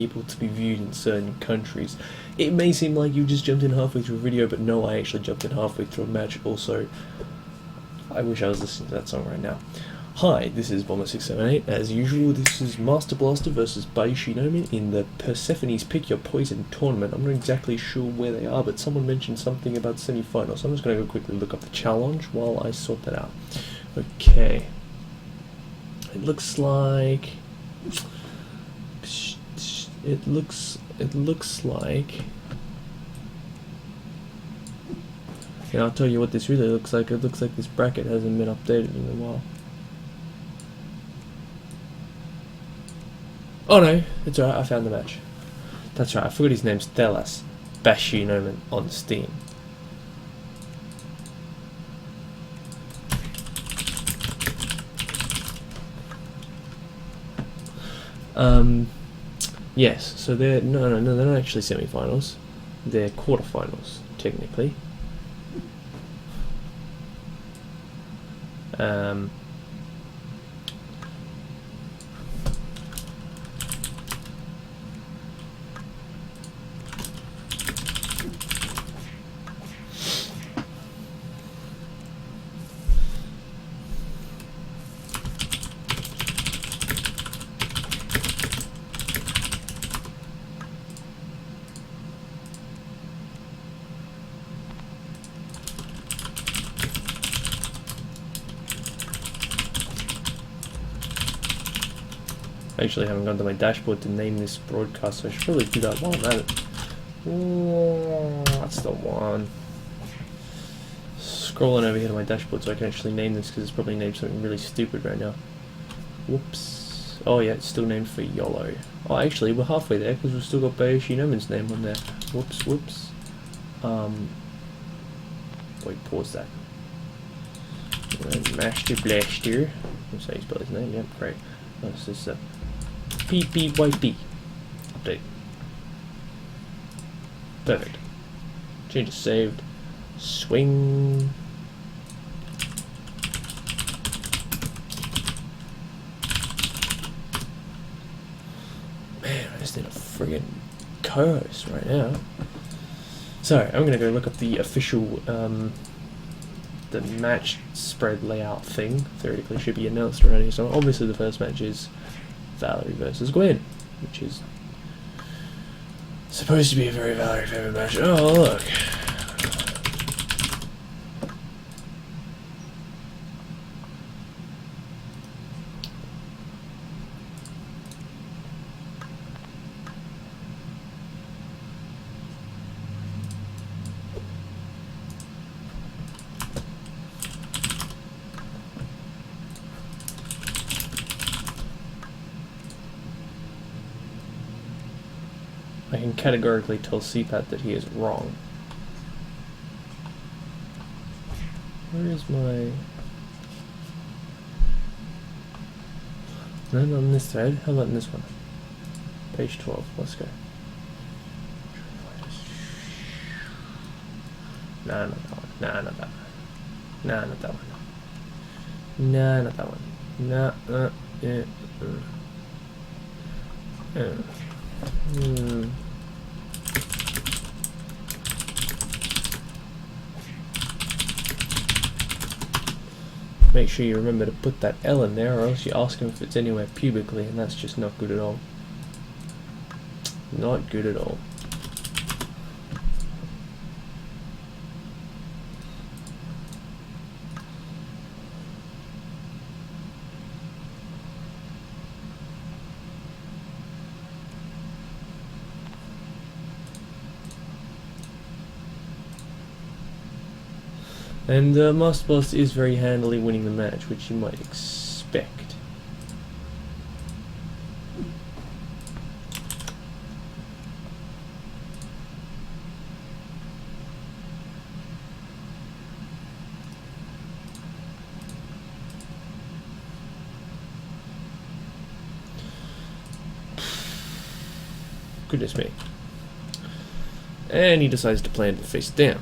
able to be viewed in certain countries. It may seem like you just jumped in halfway through a video, but no, I actually jumped in halfway through a match. Also, I wish I was listening to that song right now. Hi, this is Bomber678. As usual, this is Master Blaster versus Bayushi Nomen in the Persephone's Pick Your Poison tournament. I'm not exactly sure where they are, but someone mentioned something about semi-finals, so I'm just going to go quickly look up the challenge while I sort that out. Okay. It looks like... It looks like... And I'll tell you what this really looks like. It looks like this bracket hasn't been updated in a while. Oh no, it's alright, I found the match. That's right, I forgot his name's Thelas. Bayushi Nomen on Steam. Yes, so they're no, they're not actually semi-finals. They're quarterfinals, technically. I actually haven't gone to my dashboard to name this broadcast, so I should probably do that while I'm at it. Oh, that's the one. Scrolling over here to my dashboard so I can actually name this, because it's probably named something really stupid right now. Whoops. Oh yeah, it's still named for YOLO. Oh, actually, we're halfway there, because we've still got Bayushi Nomen's name on there. Whoops, whoops. Wait, pause that. Mastrblastr. That's how you spell his name, yep, great. This is PPYP update. Perfect. Changes saved. Swing. Man, I just need a friggin' co-host right now. So I'm gonna go look up the official the match spread layout thing. Theoretically should be announced already. So obviously the first match is Valerie versus Gwen, which is supposed to be a very Valerie favored match. Oh look. I can categorically tell CPAT that he is wrong. Where is my... No, not on this thread. How about in this one? Page 12. Let's go. Nah, not that one. Nah, not that one. Nah, not that one. Nah, not that one. Nah, yeah. Make sure you remember to put that L in there, or else you ask him if it's anywhere pubically, and that's just not good at all. Not good at all. And Master Blaster is very handily winning the match, which you might expect. Goodness me. And he decides to plant it face down.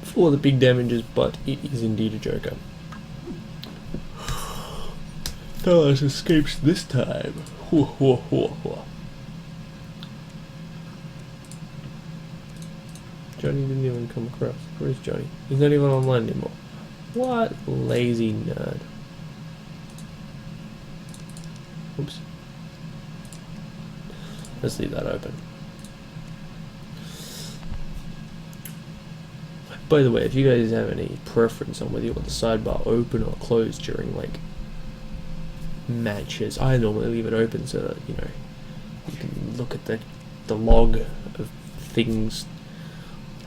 For the big damages, but it is indeed a joker. Thelas escapes this time. Johnny didn't even come across. Where's Johnny? He's not even online anymore. What lazy nerd. Oops. Let's leave that open. By the way, if you guys have any preference on whether you want the sidebar open or closed during like matches, I normally leave it open so that, you know, you can look at the log of things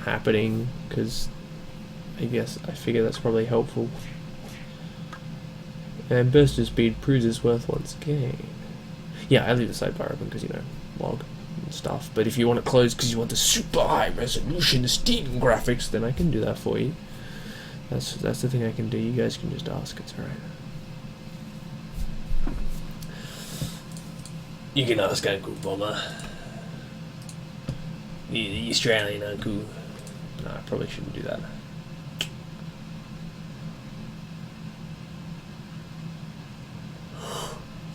happening, because I figure that's probably helpful. And burster speed proves its worth once again. Yeah, I leave the sidebar open because, you know, log and stuff. But if you want it closed because you want the super high resolution steam graphics, then I can do that for you. That's the thing I can do. You guys can just ask. It's alright. You can ask Uncle Bomber. The Australian Uncle. No, I probably shouldn't do that.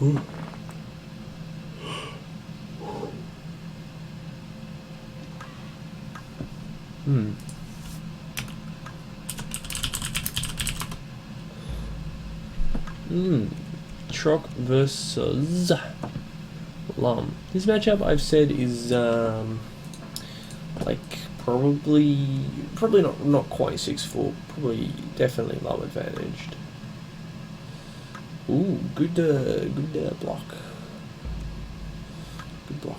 Ooh. Troc versus Lum. This matchup I've said is like probably not quite 6-4. Probably definitely Lum advantaged. Ooh, good block. Good block.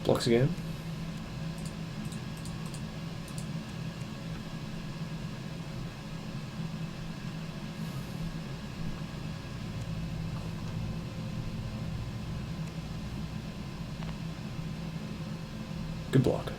Blocks again. Good block.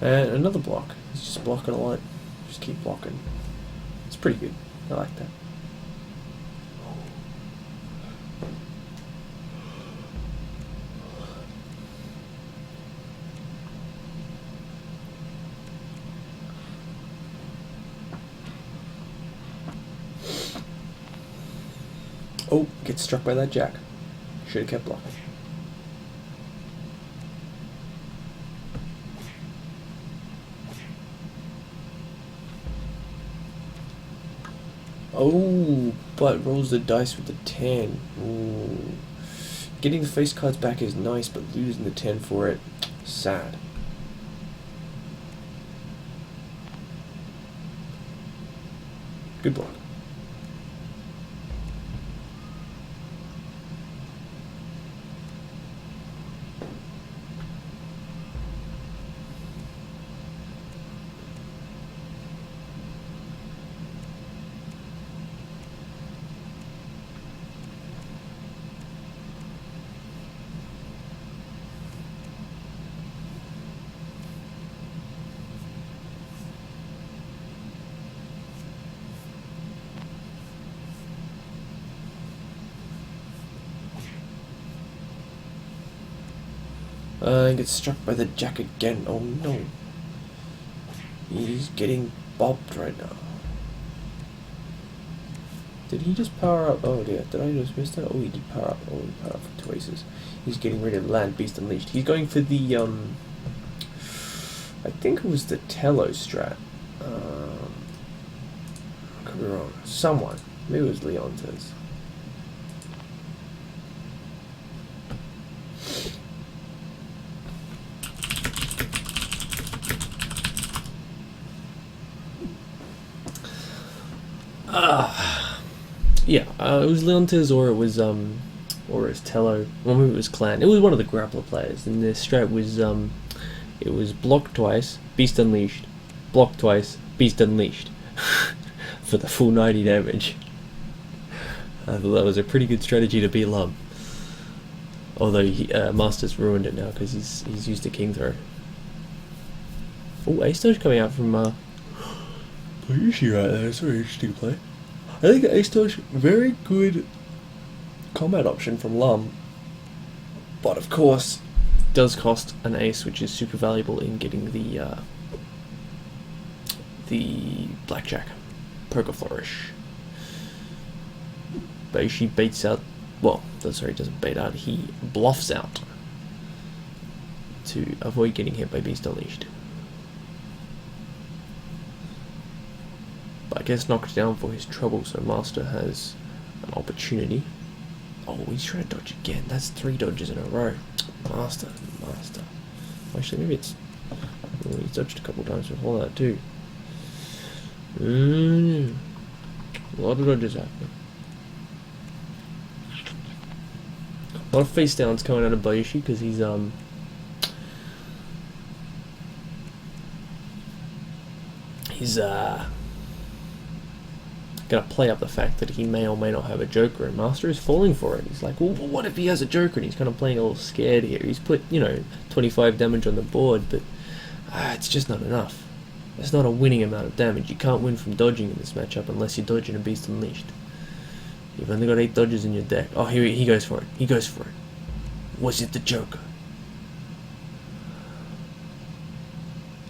And another block. He's just blocking a lot. Just keep blocking. It's pretty good. I like that. Oh, gets struck by that jack. Should have kept blocking. Oh, but rolls the dice with the 10. Ooh. Getting the face cards back is nice, but losing the 10 for it, sad. Good block. Gets struck by the jack again. Oh no. He's getting bopped right now. Did he just power up? Oh dear, did I just miss that? Oh, he did power up. Oh, he powered up for 2 aces. He's getting rid of Land Beast Unleashed. He's going for the, I think it was the Thelas strat. Could be wrong. Someone. Maybe it was Leontes. Yeah, it was Leontes or it was Tello. Well, maybe it was Clan. It was one of the grappler players, and their strat was it was block twice, Beast Unleashed, block twice, Beast Unleashed, for the full 90 damage. I thought that was a pretty good strategy to beat Lum. Although Master's ruined it now because he's used a king throw. Oh, ace dodge coming out from Bayushi right there. It's a very interesting play. I think ace dodge, very good combat option from Lum, but of course does cost an ace, which is super valuable in getting the blackjack poker flourish. Bayushi baits out. Well, sorry, he doesn't bait out. He bluffs out to avoid getting hit by Beast Unleashed. But gets knocked down for his trouble, so Master has an opportunity. Oh, he's trying to dodge again. That's 3 dodges in a row. Master. Actually, maybe it's... Oh, he's dodged a couple times before that too. A lot of dodges happening. A lot of face downs coming out of Bayushi because he's gonna play up the fact that he may or may not have a joker, and Master is falling for it. He's like, well, what if he has a joker? And he's kind of playing a little scared here. He's put, 25 damage on the board, but it's just not enough. It's not a winning amount of damage. You can't win from dodging in this matchup unless you're dodging a Beast Unleashed. You've only got 8 dodges in your deck. Oh, he goes for it. He goes for it. Was it the joker?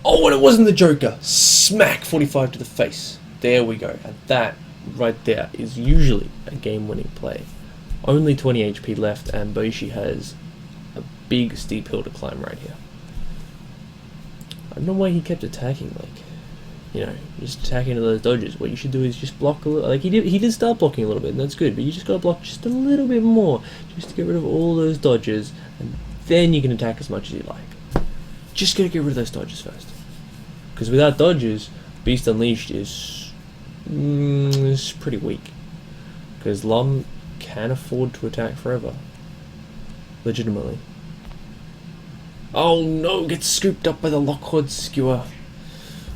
Oh, and it wasn't the joker. Smack, 45 to the face. There we go. And that right there is usually a game-winning play. Only 20 HP left, and Bayushi has a big steep hill to climb right here. I don't know why he kept attacking, just attacking into those dodges. What you should do is just block a little. Like he did start blocking a little bit, and that's good. But you just gotta block just a little bit more, just to get rid of all those dodges, and then you can attack as much as you like. Just gotta get rid of those dodges first, because without dodges, Beast Unleashed is pretty weak. Because Lum can afford to attack forever, legitimately. Oh no! Gets scooped up by the Lockwood Skewer.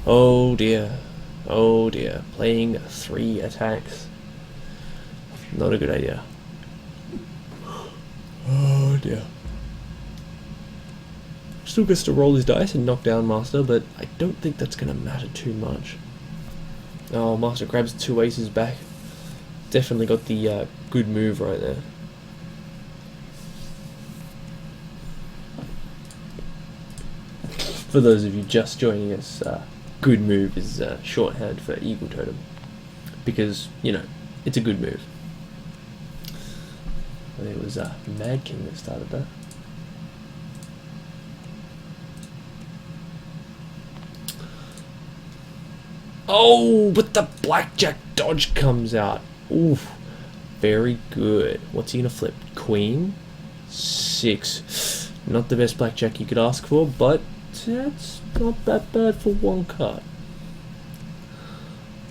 Oh dear. Oh dear. Playing 3 attacks. Not a good idea. Oh dear. Still gets to roll his dice and knock down Master, but I don't think that's going to matter too much. Oh, Master grabs 2 aces back. Definitely got the good move right there. For those of you just joining us, good move is shorthand for Eagle Totem, because it's a good move. I think it was Mad King that started that. Oh, but the blackjack dodge comes out. Oof, very good. What's he gonna flip? Queen, 6. Not the best blackjack you could ask for, but that's not that bad for 1 card.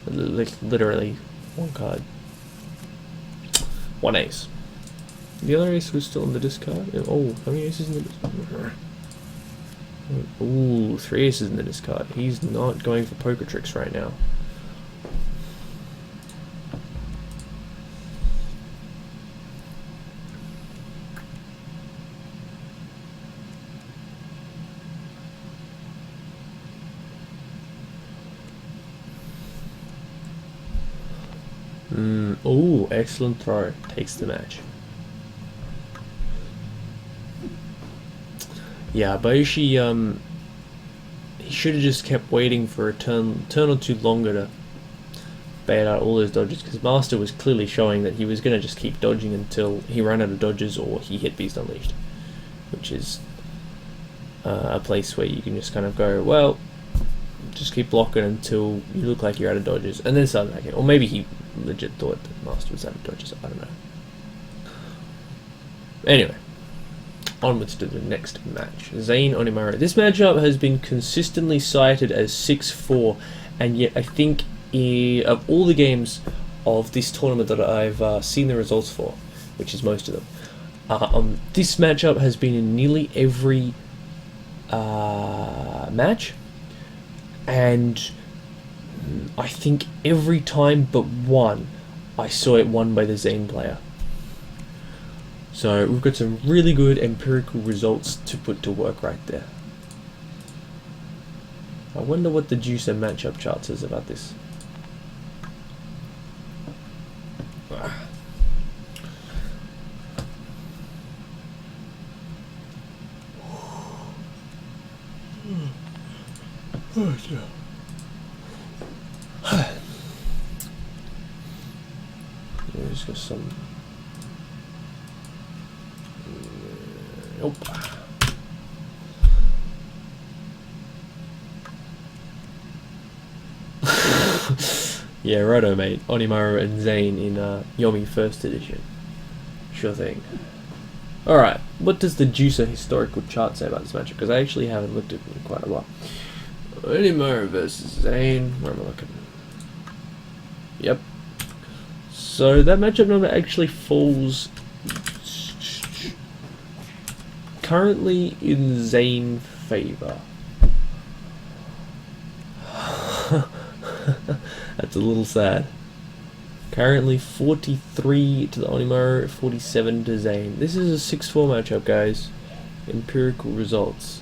Literally 1 card. 1 ace. The other ace was still in the discard. Oh, how many aces in the discard? Ooh, 3 aces in the discard. He's not going for poker tricks right now. Oh, excellent throw. Takes the match. Yeah, Bayushi, he should have just kept waiting for a turn or 2 longer to bait out all those dodges, because Master was clearly showing that he was going to just keep dodging until he ran out of dodges or he hit Beast Unleashed, which is a place where you can just kind of go, well, just keep blocking until you look like you're out of dodges, and then start attacking. Or maybe he legit thought that Master was out of dodges, I don't know. Anyway, onwards to the next match. Zane Onimaru. This matchup has been consistently cited as 6-4, and yet I think of all the games of this tournament that I've seen the results for, which is most of them, this matchup has been in nearly every match, and I think every time but one I saw it won by the Zane player. So we've got some really good empirical results to put to work right there. I wonder what the juicer matchup chart says about this. Oh dear. There's got some. Nope. Yeah, righto, mate. Onimaru and Zane in Yomi First Edition. Sure thing. Alright, what does the Juicer historical chart say about this matchup? Because I actually haven't looked at it in quite a while. Onimaru versus Zane. Where am I looking? Yep. So that matchup number actually falls currently in Zane's favour. That's a little sad. Currently 43 to the Onimaru, 47 to Zane. This is a 6-4 matchup, guys. Empirical results.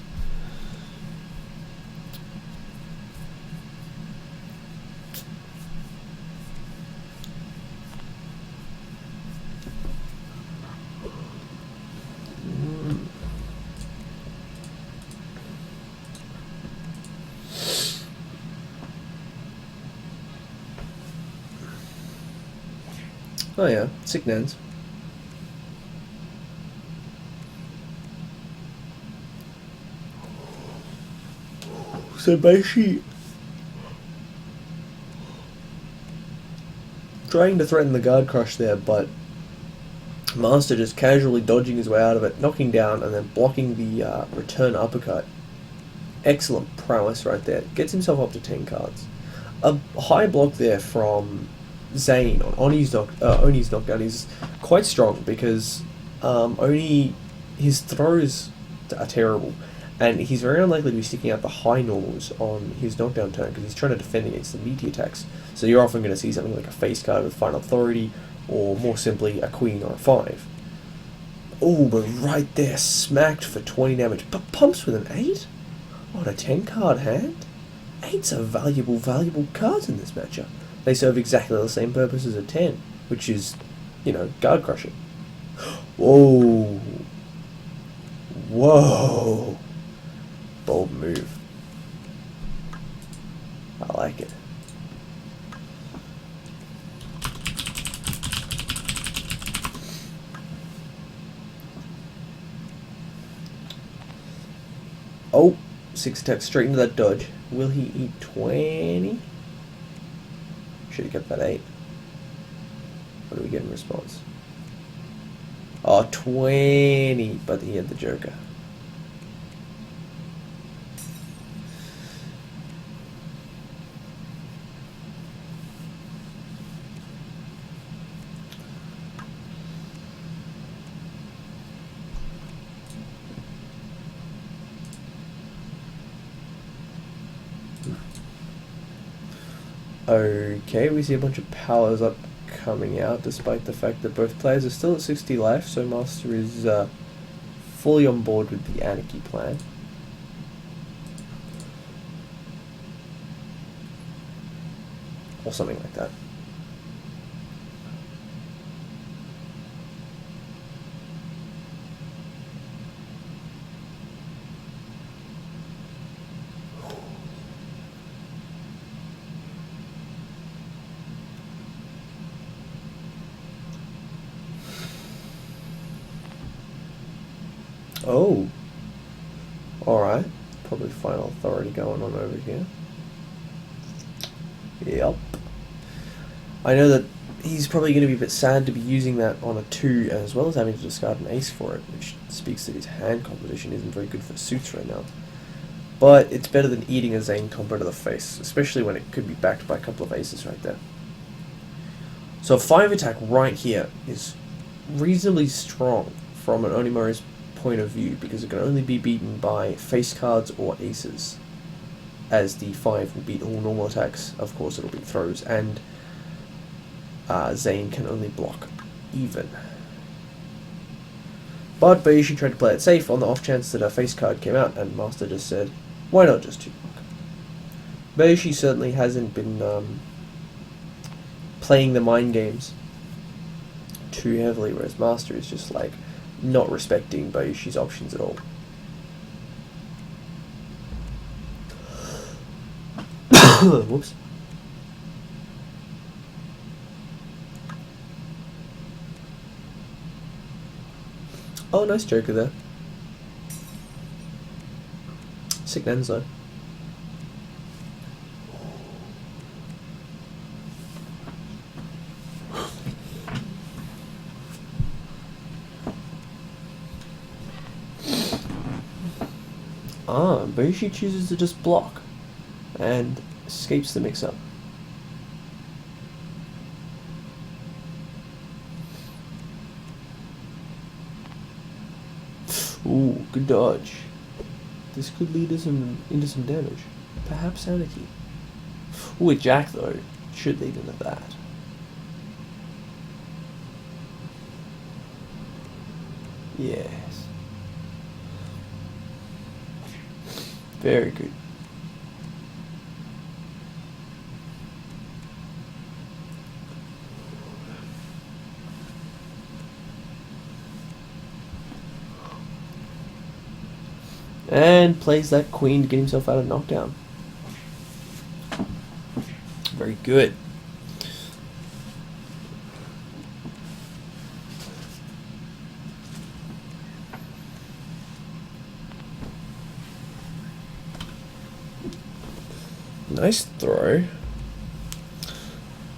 Oh yeah, sick nans. So Bayushi trying to threaten the guard crush there, but Master just casually dodging his way out of it, knocking down and then blocking the return uppercut. Excellent prowess right there. Gets himself up to 10 cards. A high block there from Zane on Oni's knockdown is quite strong because Oni, his throws are terrible and he's very unlikely to be sticking out the high normals on his knockdown turn because he's trying to defend against the meaty attacks. So you're often going to see something like a face card with Final Authority or more simply a queen or a 5. Oh, but right there, smacked for 20 damage, but pumps with an 8 on a 10 card hand. 8's are valuable cards in this matchup. They serve exactly the same purpose as a 10, which is, you know, guard crushing. Whoa. Whoa. Bold move. I like it. Oh, 6 attacks straight into that dodge. Will he eat 20? Should have kept that 8. What do we get in response? Oh, 20, but he had the Joker. Okay, we see a bunch of powers up coming out, despite the fact that both players are still at 60 life, so Master is fully on board with the Anarchy plan. Or something like that. Oh, alright, probably Final Authority going on over here. Yep. I know that he's probably going to be a bit sad to be using that on a 2 as well as having to discard an ace for it, which speaks that his hand composition isn't very good for suits right now. But it's better than eating a Zane combo to the face, especially when it could be backed by a couple of aces right there. So a 5 attack right here is reasonably strong from an Onimaru's point of view because it can only be beaten by face cards or aces, as the 5 will beat all normal attacks. Of course it'll beat throws, and Zane can only block even. But Bayushi tried to play it safe on the off chance that a face card came out, and Master just said, why not just 2 block? Bayushi certainly hasn't been playing the mind games too heavily, whereas Master is just like not respecting Bayushi's options at all. Whoops. Oh, nice Joker there. Sick Nenzo. Bayushi chooses to just block and escapes the mix-up. Ooh, good dodge. This could lead us into some damage. Perhaps Anarchy. Ooh, a Jack though. Should lead into that. Yes. Very good. And plays that queen to get himself out of knockdown. Very good. Nice throw.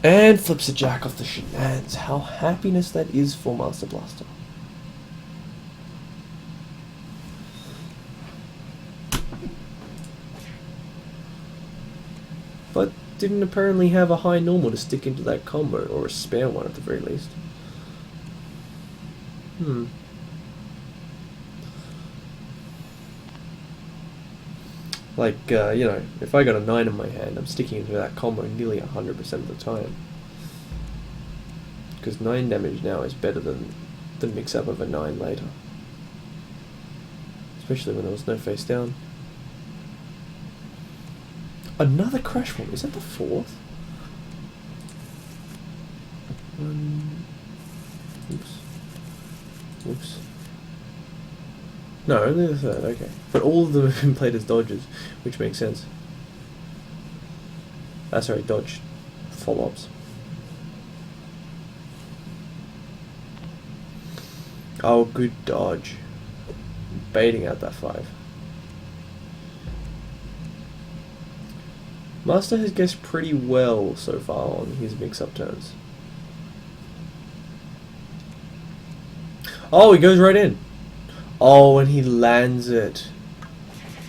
And flips a Jack off the shenanigans. How happiness that is for Master Blaster. But didn't apparently have a high normal to stick into that combo, or a spare one at the very least. Like, you know, if I got a 9 in my hand, I'm sticking into that combo nearly 100% of the time. Because 9 damage now is better than the mix-up of a 9 later. Especially when there was no face down. Another crash one. Is that the 4th? Oops. Oops. No, only the 3rd, okay. But all of them have been played as dodges, which makes sense. Sorry, dodge follow-ups. Oh, good dodge. Baiting out that 5. Master has guessed pretty well so far on his mix-up turns. Oh, he goes right in. Oh, and he lands it.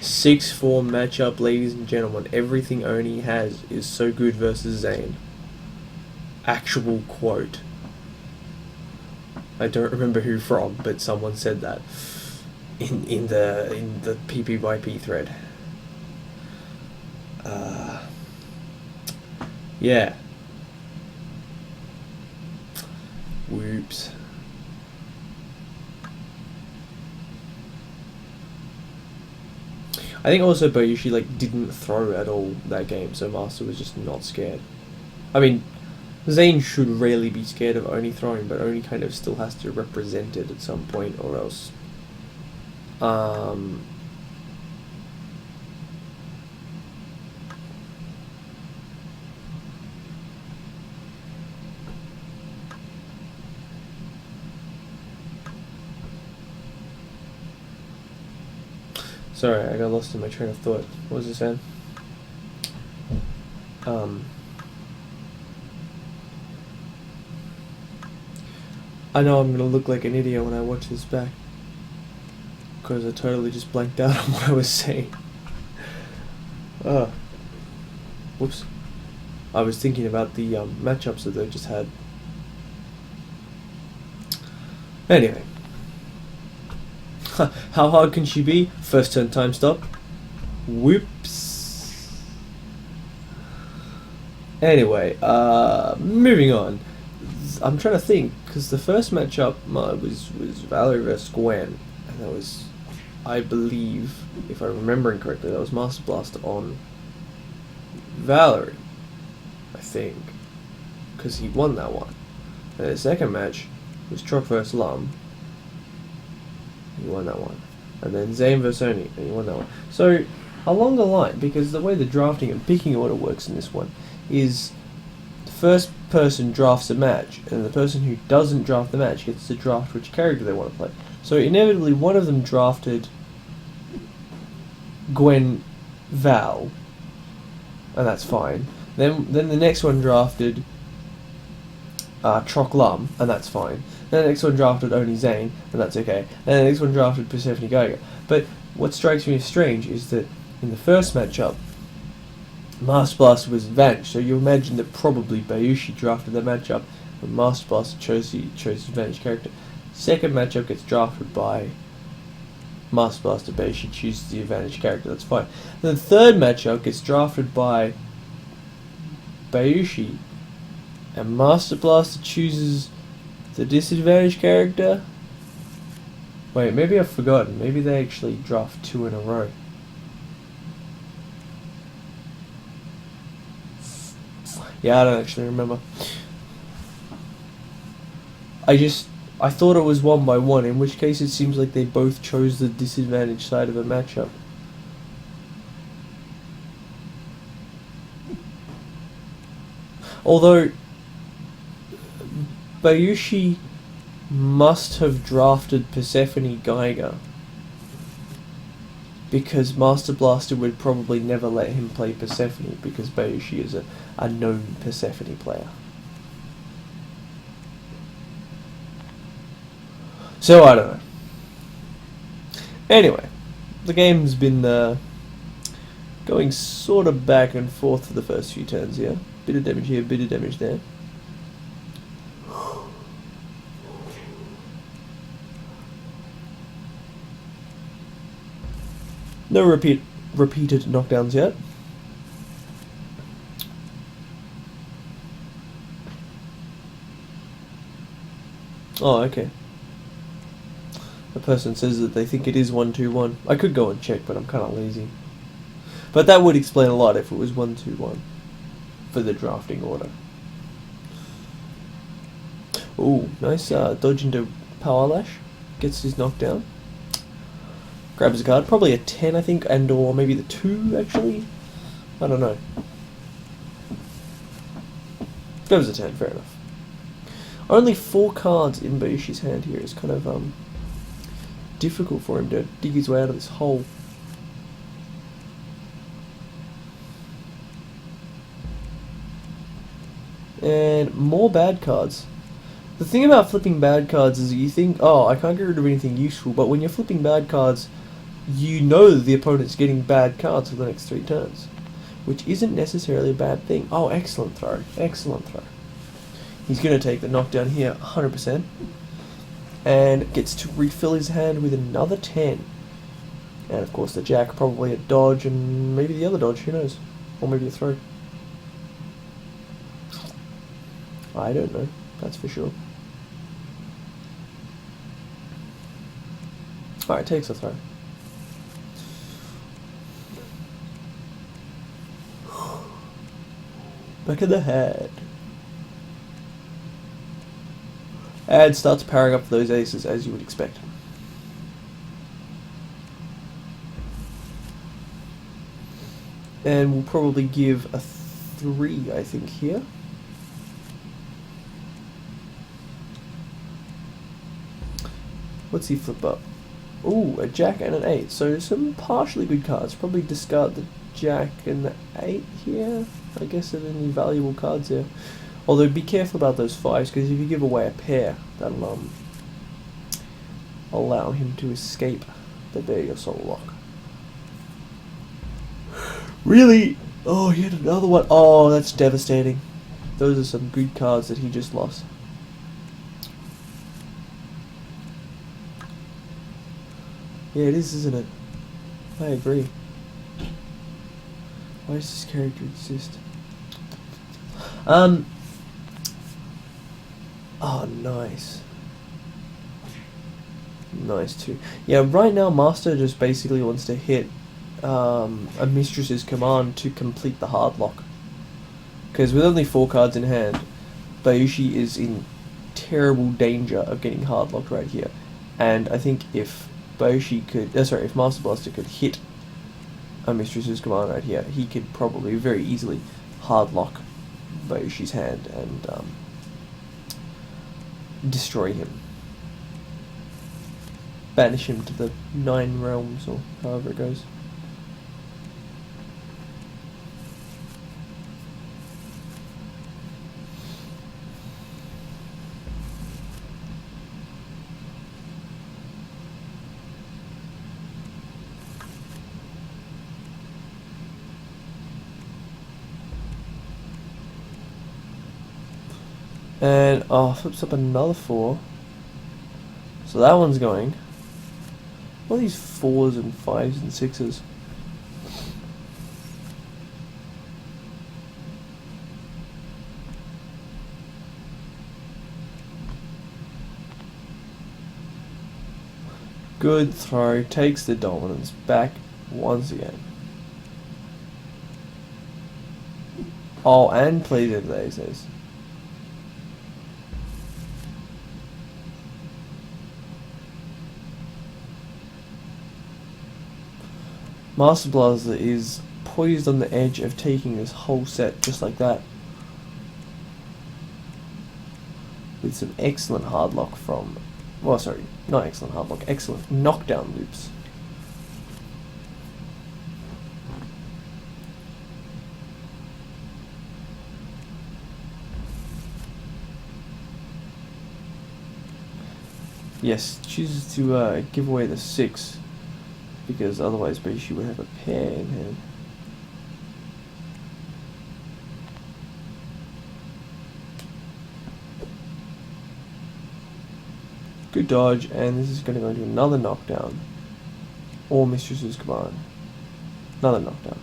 6-4 matchup, ladies and gentlemen. Everything Oni has is so good versus Zane. Actual quote. I don't remember who from, but someone said that in the PPYP thread. Yeah. Whoops. I think also Bayushi like didn't throw at all that game, so Master was just not scared. I mean, Zane should rarely be scared of Oni throwing, but Oni kind of still has to represent it at some point, or else sorry, I got lost in my train of thought. What was I saying? I know I'm gonna look like an idiot when I watch this back, because I totally just blanked out on what I was saying. Whoops. I was thinking about the matchups that they just had. Anyway. How hard can she be? First turn time stop. Whoops. Anyway, moving on. I'm trying to think, because the first matchup was Valerie versus Gwen, and that was, I believe, if I'm remembering correctly, that was Master Blaster on Valerie, I think, because he won that one. And the second match was Troc vs Lum, he won that one. And then Zane vs Oni, and he won that one. So, along the line, because the way the drafting and picking order works in this one is the first person drafts a match, and the person who doesn't draft the match gets to draft which character they want to play. So inevitably one of them drafted Gwen Val, and that's fine. Then the next one drafted Troc Lum, and that's fine. Then the next one drafted Oni Zane, and that's okay. Then the next one drafted Persephone Geiger. But what strikes me as strange is that in the first matchup, Master Blaster was advantaged, so you imagine that probably Bayushi drafted that matchup, and Master Blaster chose his advantage character. Second matchup gets drafted by Master Blaster, Bayushi chooses the advantage character, that's fine. Then the third matchup gets drafted by Bayushi, and Master Blaster chooses the disadvantage character. Wait, maybe I've forgotten. Maybe they actually draft 2 in a row. Yeah, I don't actually remember. I thought it was 1 by 1, in which case it seems like they both chose the disadvantaged side of a matchup. Although Bayushi must have drafted Persephone Geiger, because Master Blaster would probably never let him play Persephone, because Bayushi is a known Persephone player. So I don't know. Anyway, the game's been going sort of back and forth for the first few turns here. Bit of damage here, bit of damage there. No repeated knockdowns yet. Oh, okay. The person says that they think it is 1-2-1. I could go and check, but I'm kind of lazy. But that would explain a lot if it was 1-2-1 for the drafting order. Ooh, nice dodge into Power Lash. Gets his knockdown. Grabs a card, probably a 10 I think, and or maybe the 2 actually. I don't know. Goes a 10, fair enough. Only 4 cards in Bayushi's hand here is kind of difficult for him to dig his way out of this hole. And more bad cards. The thing about flipping bad cards is you think, oh, I can't get rid of anything useful, but when you're flipping bad cards, you know that the opponent's getting bad cards for the next 3 turns, which isn't necessarily a bad thing. Oh, excellent throw. Excellent throw. He's going to take the knockdown here 100%, and gets to refill his hand with another 10. And of course the jack, probably a dodge, and maybe the other dodge, who knows? Or maybe a throw. I don't know, that's for sure. Alright, takes a throw. Back of the head. And starts powering up those aces as you would expect. And we'll probably give a 3, I think, here. What's he flip up? Ooh, a jack and an 8. So some partially good cards. Probably discard the jack and the 8 here. I guess there are any valuable cards here. Although be careful about those 5s, because if you give away a pair, that'll allow him to escape the Barrier Soul Lock. Really? Oh, he had another one. Oh, that's devastating. Those are some good cards that he just lost. Yeah, it is, isn't it? I agree. Why does this character exist? Oh, nice. Nice too. Yeah, right now Master just basically wants to hit a Mistress's command to complete the hard lock. Because with only 4 cards in hand, Bayushi is in terrible danger of getting hard locked right here. And I think if Bayushi could, if Master Blaster could hit a Mistress's command right here, he could probably very easily hard lock Bayushi's hand and destroy him. Banish him to the 9 realms, or however it goes. And, oh, flips up another 4. So that one's going. All these 4s and 5s and 6s. Good throw, takes the dominance back once again. Oh, and plays it, they says. Master Blaster is poised on the edge of taking this whole set just like that. With some excellent hard lock from, well, sorry, not excellent hard lock, excellent knockdown loops. Yes, chooses to give away the 6. Because otherwise Bayushi would have a pair in hand. Good dodge, and this is going to go into another knockdown. Or Mistress's command. Another knockdown.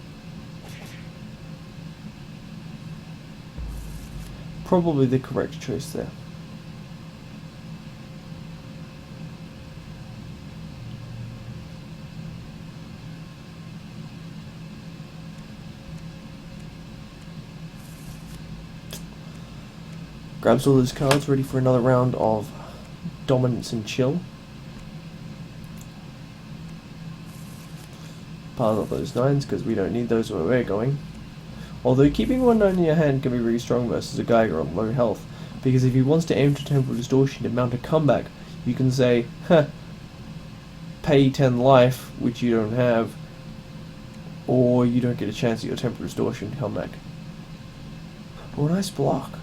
Probably the correct choice there. Grabs all his cards, ready for another round of dominance and chill. Piles up those 9s because we don't need those where we're going. Although keeping 1 9 in your hand can be really strong versus a Geiger on low health, because if he wants to aim to Temporal Distortion to mount a comeback, you can say, pay 10 life, which you don't have, or you don't get a chance at your Temporal Distortion comeback. Oh, nice block.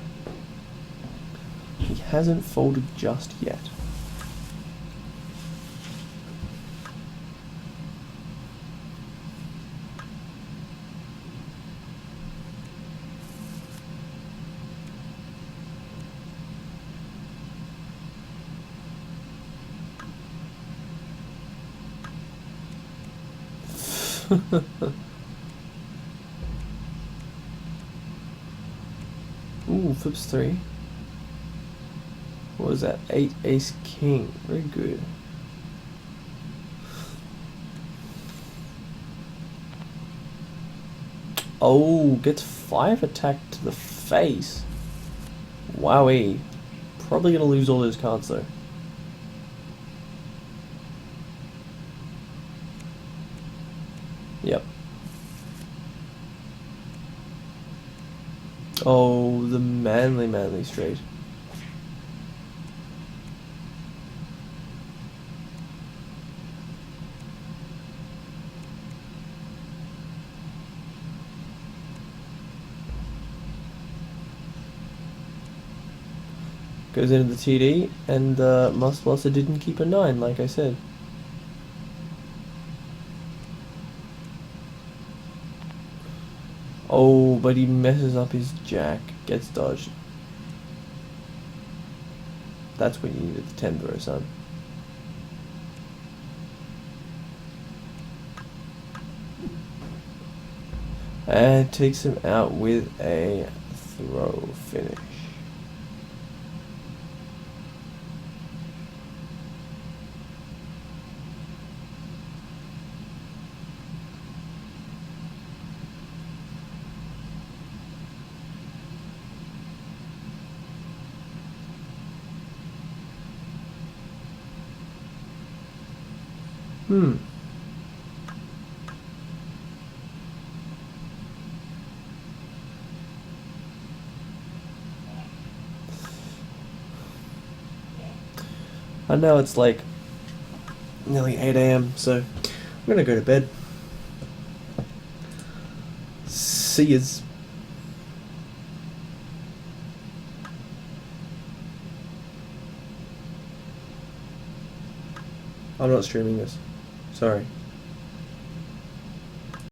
He hasn't folded just yet. Ooh, flips 3. What was that? 8 ace king. Very good. Oh, gets 5 attack to the face. Wowee. Probably gonna lose all those cards though. Yep. Oh, the manly straight. Goes into the TD, and Master Blaster didn't keep a 9, like I said. Oh, but he messes up his jack, gets dodged. That's when you needed the 10 throw, son. And takes him out with a throw finish. Hmm. I know it's like nearly 8 a.m., so I'm gonna go to bed. See yous. I'm not streaming this. Sorry.